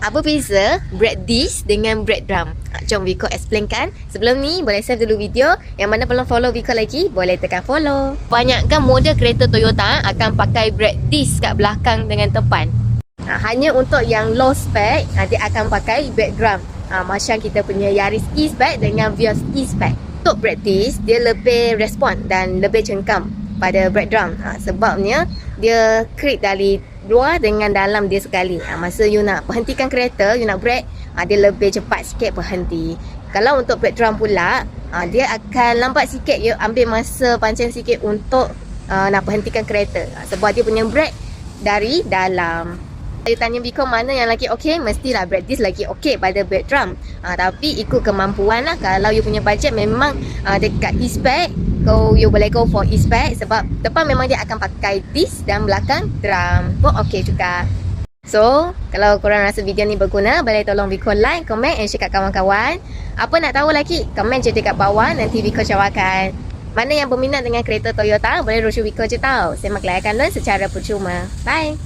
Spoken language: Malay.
Apa beza bread dish dengan bread drum? Jom Viko explainkan. Sebelum ni boleh save dulu video. Yang mana belum follow Viko lagi, boleh tekan follow. Banyakkan model kereta Toyota akan pakai bread dish kat belakang dengan depan. Hanya untuk yang low spec, dia akan pakai bread drum. Macam kita punya Yaris E-Spec dengan Vios E-Spec. Untuk bread dish, dia lebih respon dan lebih cengkam pada bread drum. Sebabnya dia create dari luar dengan dalam dia sekali. Masa you nak berhentikan kereta, you nak brake, dia lebih cepat sikit berhenti. Kalau untuk bread drum pula, dia akan lambat sikit, you ambil masa panjang sikit untuk nak berhentikan kereta. Sebab dia punya brake dari dalam. You tanya Viko mana yang lagi okey, mestilah bread dish lagi okey pada bread drum. Tapi ikut kemampuan lah. Kalau you punya budget memang dekat E-Spec, you boleh go for E-Spec. Sebab depan memang dia akan pakai dish dan belakang drum pun okey juga. So, kalau korang rasa video ni berguna, boleh tolong Viko like, komen and share kat kawan-kawan. Apa nak tahu lagi? Komen je dekat bawah, nanti Viko jawabkan. Mana yang berminat dengan kereta Toyota, boleh rush Viko je tau. Semak layakan learn secara percuma. Bye!